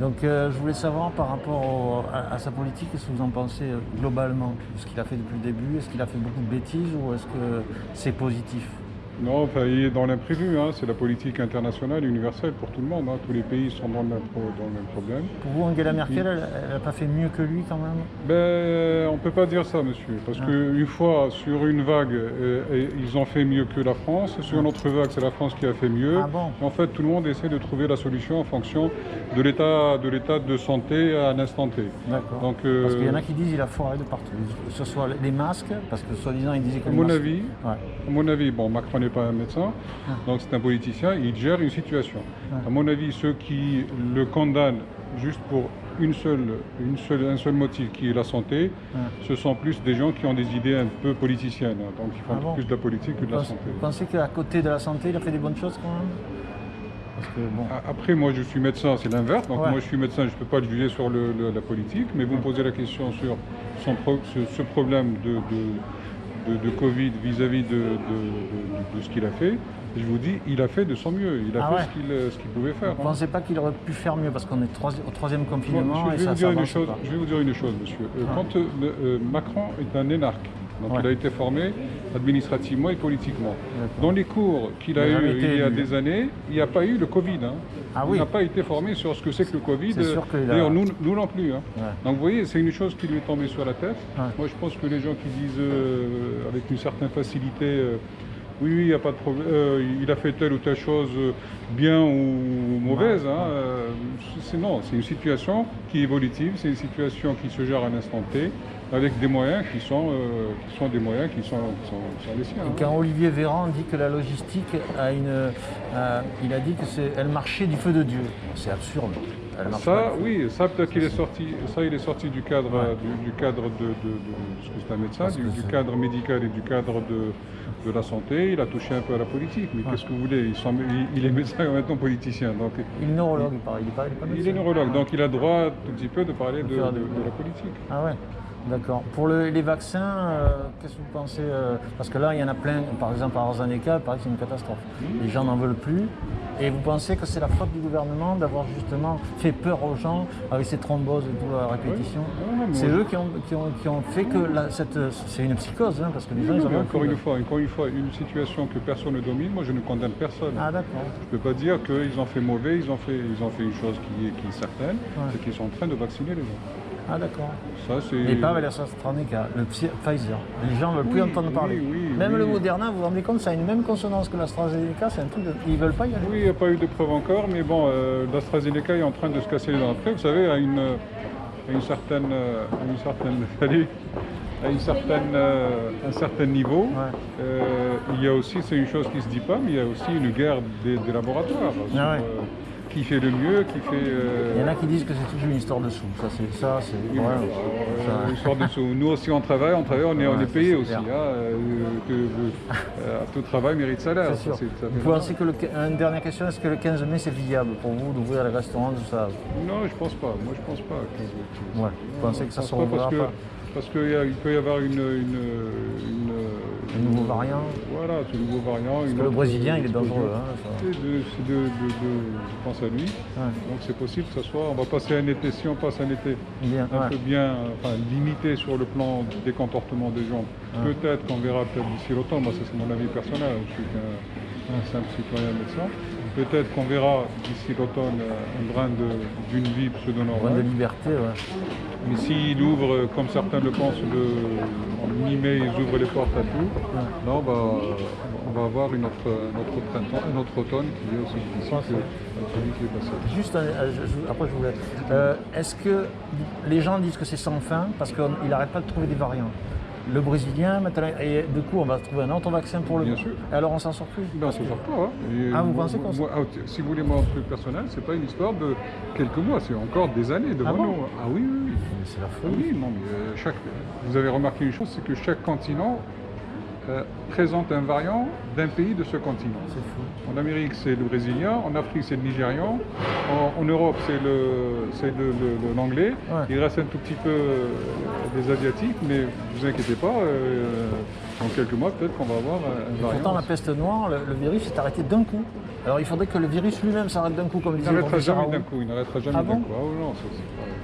Donc je voulais savoir par rapport à sa politique, qu'est-ce que vous en pensez globalement de ce qu'il a fait depuis le début? Est-ce qu'il a fait beaucoup de bêtises ou est-ce que c'est positif? Non, enfin, il est dans l'imprévu, hein. C'est la politique internationale universelle pour tout le monde, hein. Tous les pays sont dans le même problème. Pour vous, Angela Merkel, elle n'a pas fait mieux que lui quand même? Ben, on ne peut pas dire ça, monsieur, parce qu'une fois, sur une vague, ils ont fait mieux que la France. Sur une autre vague, c'est la France qui a fait mieux. Ah bon? En fait, tout le monde essaie de trouver la solution en fonction de l'état de santé à l'instant T. D'accord. Donc, Parce qu'il y en a qui disent qu'il a foiré de partout. Que ce soit les masques, parce que soi-disant, il disait que à les mon masques... avis, Ouais. à mon avis, bon, Macron n'est pas un médecin, donc c'est un politicien, il gère une situation. À mon avis, ceux qui le condamnent juste pour un seul motif qui est la santé, ce sont plus des gens qui ont des idées un peu politiciennes, hein. Donc ils font plus de la politique que de la santé. Vous pensez qu'à côté de la santé, il a fait des bonnes choses quand même? Parce que, bon... Après, moi je suis médecin, c'est l'inverse, donc Ouais. moi je suis médecin, je ne peux pas le juger sur la politique, mais vous me posez la question sur ce problème de Covid vis-à-vis de ce qu'il a fait. Je vous dis, il a fait de son mieux, il a fait ce qu'il pouvait faire. Vous ne pensez pas qu'il aurait pu faire mieux parce qu'on est au troisième confinement Monsieur, et je vais ça vous avance pas. je vais vous dire une chose, monsieur. Quand Macron est un énarque, donc il a été formé administrativement et politiquement. Dans les cours qu'il a eu il y a des années, il n'y a pas eu le Covid, hein. Ah, Il oui. n'a pas été formé sur ce que c'est que le Covid. D'ailleurs, nous non plus, hein. Donc vous voyez, c'est une chose qui lui est tombée sur la tête. Moi, je pense que les gens qui disent avec une certaine facilité oui, il n'y a pas de problème, il a fait telle ou telle chose bien ou mauvaise, hein, non, c'est une situation qui est évolutive, c'est une situation qui se gère à l'instant T, avec des moyens qui sont des moyens qui sont les siens. Et quand Olivier Véran dit que la logistique il a dit que elle marchait du feu de Dieu. C'est absurde. Ça, oui, ça peut-être qu'il est sorti. Ça, il est sorti du cadre, du cadre de ce que c'est un médecin, du cadre médical et du cadre de la santé. Il a touché un peu à la politique. Mais qu'est-ce que vous voulez? Il est médecin et en même temps politicien. Donc, il est neurologue, il paraît. Il est neurologue, donc il a droit tout petit peu de parler de la politique. Ah ouais. D'accord. Pour les vaccins, qu'est-ce que vous pensez parce que là, il y en a plein, par exemple, à AstraZeneca, il paraît que c'est une catastrophe. Les gens n'en veulent plus. Et vous pensez que c'est la faute du gouvernement d'avoir justement fait peur aux gens avec ces thromboses et tout à répétition? C'est eux qui ont fait que c'est une psychose, hein, parce que les gens, ils en veulent plus. Encore une fois, une situation que personne ne domine, moi je ne condamne personne. Ah d'accord. Je ne peux pas dire qu'ils ont fait mauvais, ils ont fait une chose qui est certaine, c'est qu'ils sont en train de vacciner les gens. Ah d'accord. Et pas avec l'AstraZeneca, le Pfizer. Les gens ne veulent plus entendre parler. Même le Moderna, vous vous rendez compte, ça a une même consonance que l'AstraZeneca, c'est un truc ils ne veulent pas y aller. Oui, il n'y a pas eu de preuve encore, mais bon, l'AstraZeneca est en train de se casser les dents. Après, vous savez, à un certain niveau, il y a aussi, c'est une chose qui ne se dit pas, mais il y a aussi une guerre des laboratoires. Qui fait le mieux, qui fait... Il y en a qui disent que c'est toujours une histoire de sous. Une histoire de sous. Nous aussi on travaille, on est payé aussi. Tout travail mérite salaire. Vous pensez que une dernière question, est-ce que le 15 mai c'est viable pour vous d'ouvrir les restaurants, tout ça? Non, je pense pas. Moi je pense pas. Vous pensez que ça se rouvrira pas? Parce qu'il peut y avoir un nouveau variant. Voilà, ce nouveau variant. Parce que le brésilien, il est dangereux. Je pense à lui. Donc c'est possible que ça soit. On va passer un été, si on passe un été un peu bien limité sur le plan des comportements des gens. Peut-être qu'on verra d'ici l'automne. Moi, ça c'est mon avis personnel. Je suis qu'un simple citoyen médecin. Peut-être qu'on verra d'ici l'automne un brin d'une vie pseudo-normale. Un brin de liberté, Mais s'il ouvre, comme certains le pensent, en mi-mai, ils ouvrent les portes à tout, là on va avoir un autre printemps, un autre automne qui est aussi difficile que celui qui est passé. Juste, après je voulais... est-ce que les gens disent que c'est sans fin parce qu'il n'arrête pas de trouver des variants? Le brésilien, maintenant, et du coup, on va trouver un autre vaccin pour le... Bien sûr. Et alors, on s'en sort plus? Ben, on s'en sort pas. Hein. Vous pensez qu'on s'en sort? Si vous voulez, moi, un truc personnel, c'est pas une histoire de quelques mois, c'est encore des années devant nous. Ah oui, C'est la folie. Oui, non, mais vous avez remarqué une chose, c'est que chaque continent présente un variant d'un pays de ce continent. C'est fou. En Amérique, c'est le brésilien, en Afrique, c'est le nigérian, en Europe, c'est l'anglais. Ouais. Il reste un tout petit peu des asiatiques, mais ne vous inquiétez pas, dans quelques mois, peut-être qu'on va avoir un variant. Pourtant, la peste noire, le virus s'est arrêté d'un coup. Alors il faudrait que le virus lui-même s'arrête d'un coup, comme disait Il n'arrêtera professeur jamais Raoult. d'un coup, il n'arrêtera jamais Ah d'un bon coup. Ah, non, ça, c'est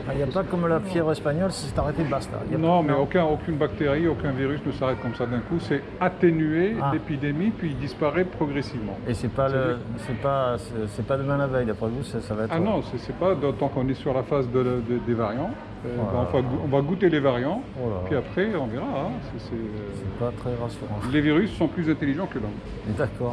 pas- Il n'y a pas comme la fièvre espagnole, ça s'est arrêté, basta. Il y a Non, pas- mais aucune bactérie, aucun virus ne s'arrête comme ça d'un coup. C'est atténuer Ah. l'épidémie, puis disparaît progressivement. Et c'est pas demain la veille, d'après vous, ça va être. Ah non, c'est pas tant qu'on est sur la phase des variants. Voilà. On va goûter les variants, Oh là là. puis après on verra. Hein. C'est pas très rassurant. Les virus sont plus intelligents que l'homme. D'accord.